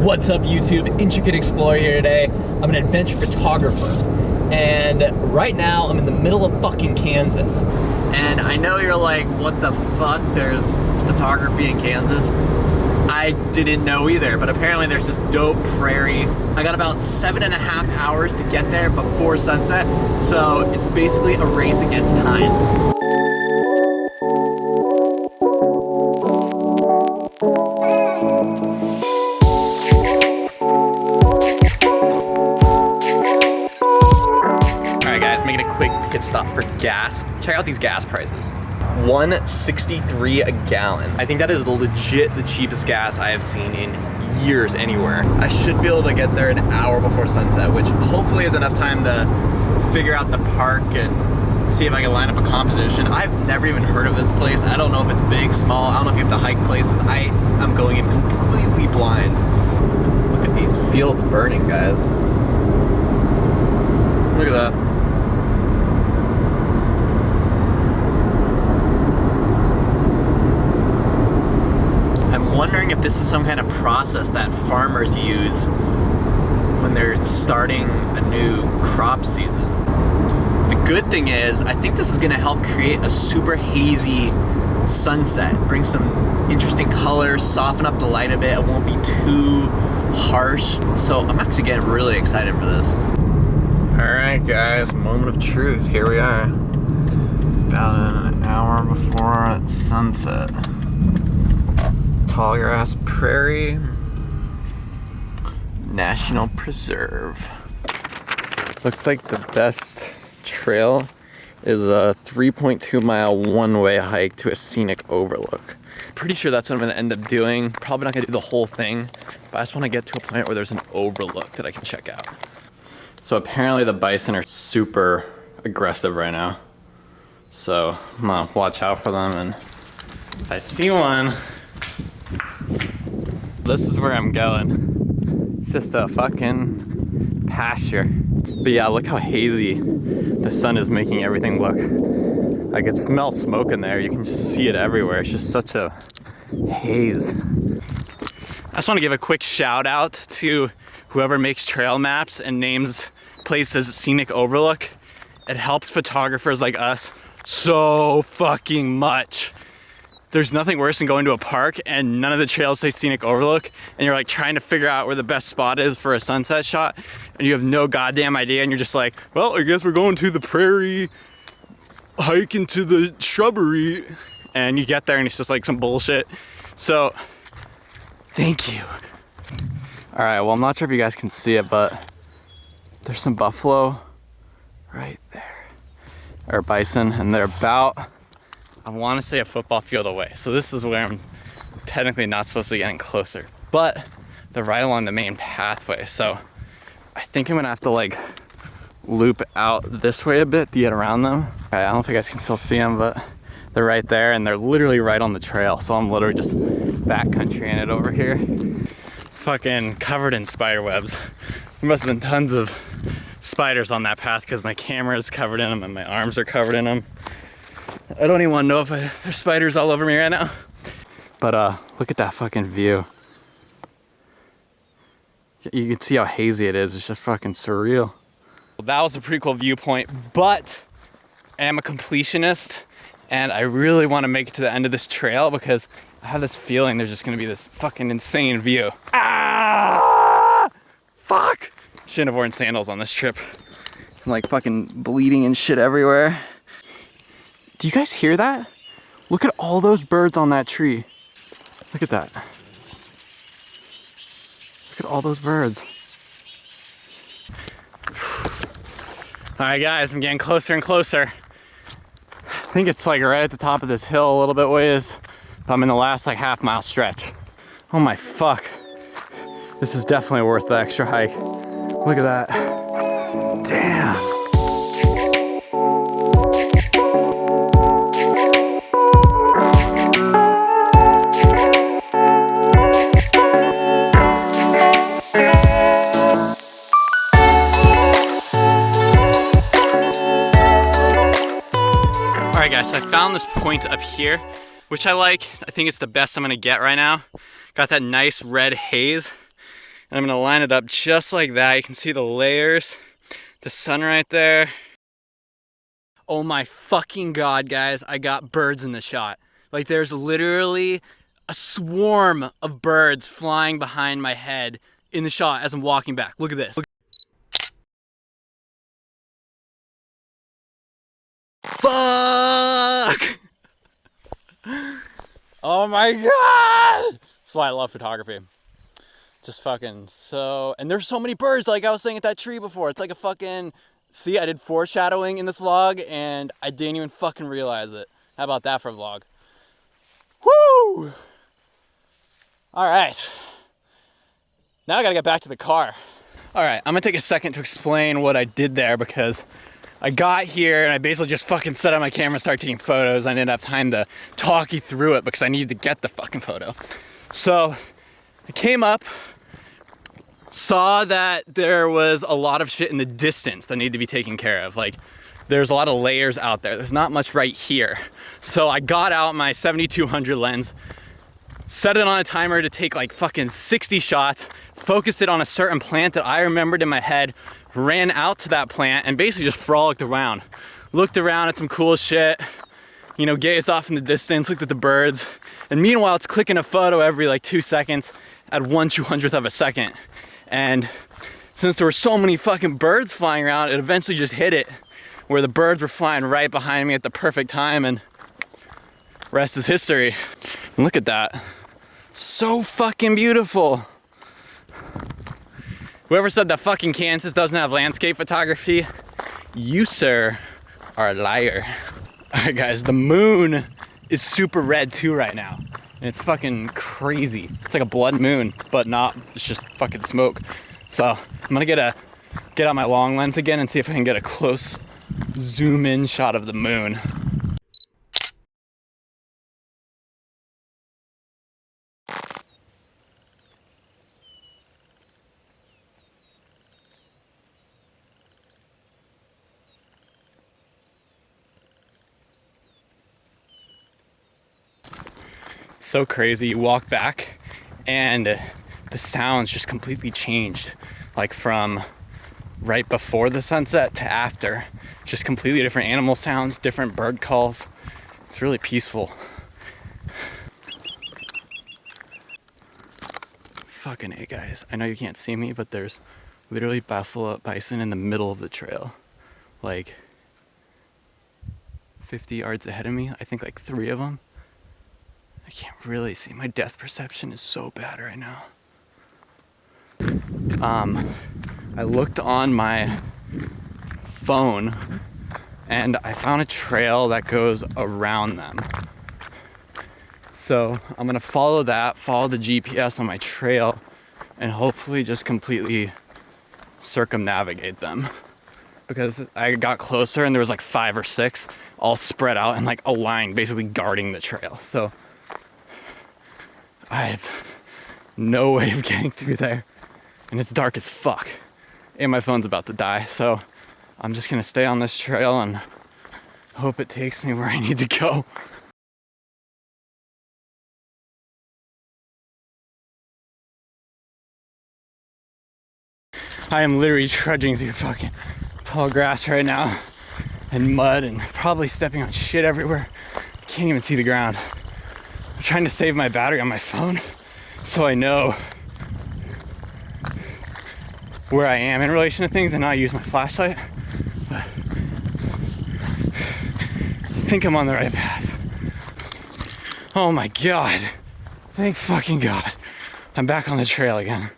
What's up YouTube? Intricate Explorer here today. I'm an adventure photographer and right now I'm in the middle of fucking Kansas. And I know you're like, what the fuck? There's photography in Kansas? I didn't know either, but apparently there's this dope prairie. I got about 7.5 hours to get there before sunset, so it's basically a race against time. Pit stop for gas. Check out these gas prices. $1.63 a gallon. I think that is legit the cheapest gas I have seen in years anywhere. I should be able to get there an hour before sunset, which hopefully is enough time to figure out the park and see if I can line up a composition. I've never even heard of this place. I don't know if it's big, small. I don't know if you have to hike places. I'm going in completely blind. Look at these fields burning, guys. Look at that. Wondering if this is some kind of process that farmers use when they're starting a new crop season. The good thing is, I think this is gonna help create a super hazy sunset, bring some interesting colors, soften up the light a bit. It won't be too harsh. So I'm actually getting really excited for this. All right, guys, moment of truth. Here we are, about an hour before sunset. Tallgrass Prairie National Preserve. Looks like the best trail is a 3.2 mile one-way hike to a scenic overlook. Pretty sure that's what I'm gonna end up doing. Probably not gonna do the whole thing, but I just wanna get to a point where there's an overlook that I can check out. So apparently the bison are super aggressive right now. So I'm gonna watch out for them, and if I see one, this is where I'm going. It's just a fucking pasture. But yeah, look how hazy the sun is making everything look. I could smell smoke in there. You can just see it everywhere. It's just such a haze. I just want to give a quick shout out to whoever makes trail maps and names places scenic overlook. It helps photographers like us so fucking much. There's nothing worse than going to a park and none of the trails say scenic overlook, and you're like trying to figure out where the best spot is for a sunset shot, and you have no goddamn idea, and you're just like, well, I guess we're going to the prairie, hike into the shrubbery, and you get there and it's just like some bullshit. So, thank you. All right, well, I'm not sure if you guys can see it, but there's some buffalo right there, or bison, and they're about, I want to say, a football field away. So this is where I'm technically not supposed to be getting closer, but they're right along the main pathway. So I think I'm gonna have to like loop out this way a bit to get around them. Okay, I don't know if you guys can still see them, but they're right there and they're literally right on the trail. So I'm literally just backcountrying it over here. Fucking covered in spider webs. There must have been tons of spiders on that path because my camera is covered in them and my arms are covered in them. I don't even want to know if there's spiders all over me right now. But look at that fucking view. You can see how hazy it is. It's just fucking surreal. Well, that was a pretty cool viewpoint, but I am a completionist and I really want to make it to the end of this trail because I have this feeling there's just gonna be this fucking insane view. Ah! Fuck! Shouldn't have worn sandals on this trip. I'm like fucking bleeding and shit everywhere. Do you guys hear that? Look at all those birds on that tree. Look at that. Look at all those birds. All right, guys, I'm getting closer and closer. I think it's like right at the top of this hill a little bit ways, but I'm in the last like half-mile stretch. Oh my fuck. This is definitely worth the extra hike. Look at that. Damn. Alright guys, so I found this point up here, which I like. I think it's the best I'm gonna get right now. Got that nice red haze. And I'm gonna line it up just like that. You can see the layers, the sun right there. Oh my fucking God, guys, I got birds in the shot. Like there's literally a swarm of birds flying behind my head in the shot as I'm walking back. Look at this. Fuck! Oh my God! That's why I love photography. Just fucking so, and there's so many birds, like I was saying at that tree before. It's like a fucking, see, I did foreshadowing in this vlog and I didn't even fucking realize it. How about that for a vlog? Woo! All right. Now I gotta get back to the car. All right, I'm gonna take a second to explain what I did there because I got here and I basically just fucking set up my camera and started taking photos. I didn't have time to talk you through it because I needed to get the fucking photo. So I came up, saw that there was a lot of shit in the distance that needed to be taken care of. Like there's a lot of layers out there. There's not much right here. So I got out my 7200 lens, set it on a timer to take like fucking 60 shots, focused it on a certain plant that I remembered in my head, ran out to that plant and basically just frolicked around. Looked around at some cool shit, you know, gazed off in the distance, looked at the birds. And meanwhile, it's clicking a photo every like 2 seconds at 1/200th of a second. And since there were so many fucking birds flying around, it eventually just hit it where the birds were flying right behind me at the perfect time, and rest is history. And look at that. So fucking beautiful. Whoever said that fucking Kansas doesn't have landscape photography, you, sir, are a liar. All right, guys, the moon is super red too right now. And it's fucking crazy. It's like a blood moon, but not, it's just fucking smoke. So I'm gonna get out my long lens again and see if I can get a close zoom in shot of the moon. So crazy. You walk back and the sounds just completely changed, like from right before the sunset to after. Just completely different animal sounds, different bird calls. It's really peaceful. Fucking A, guys, I know you can't see me, but there's literally bison in the middle of the trail, like 50 yards ahead of me. I think like 3 of them. I can't really see. My depth perception is so bad right now. I looked on my phone and I found a trail that goes around them. So I'm gonna follow that, follow the GPS on my trail, and hopefully just completely circumnavigate them. Because I got closer and there was like 5 or 6 all spread out and like a line basically guarding the trail. So I have no way of getting through there, and it's dark as fuck, and my phone's about to die. So I'm just gonna stay on this trail and hope it takes me where I need to go. I am literally trudging through fucking tall grass right now and mud and probably stepping on shit everywhere. Can't even see the ground. I'm trying to save my battery on my phone so I know where I am in relation to things and not use my flashlight. But I think I'm on the right path. Oh my God. Thank fucking God. I'm back on the trail again.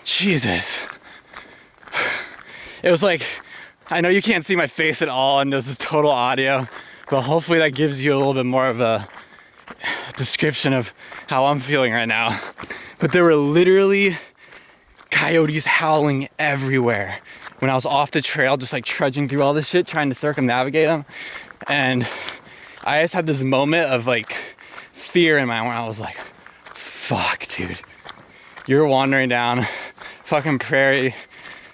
Jesus. It was like, I know you can't see my face at all and this is total audio, but hopefully that gives you a little bit more of a description of how I'm feeling right now. But there were literally coyotes howling everywhere when I was off the trail, just like trudging through all this shit, trying to circumnavigate them. And I just had this moment of like fear in my mind. I was like, fuck, dude. You're wandering down fucking prairie,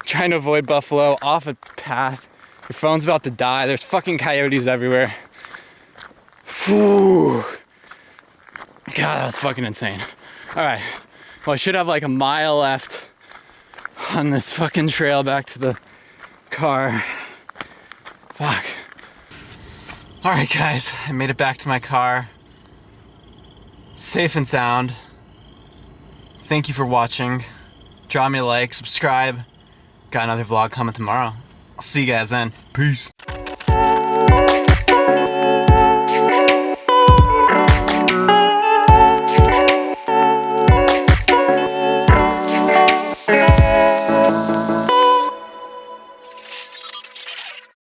trying to avoid buffalo, off a path. Your phone's about to die. There's fucking coyotes everywhere. Whew. God, that was fucking insane. All right, Well, I should have like a mile left on this fucking trail back to the car. Fuck. All right, guys, I made it back to my car. Safe and sound. Thank you for watching. Drop me a like, subscribe. Got another vlog coming tomorrow. I'll see you guys then. Peace.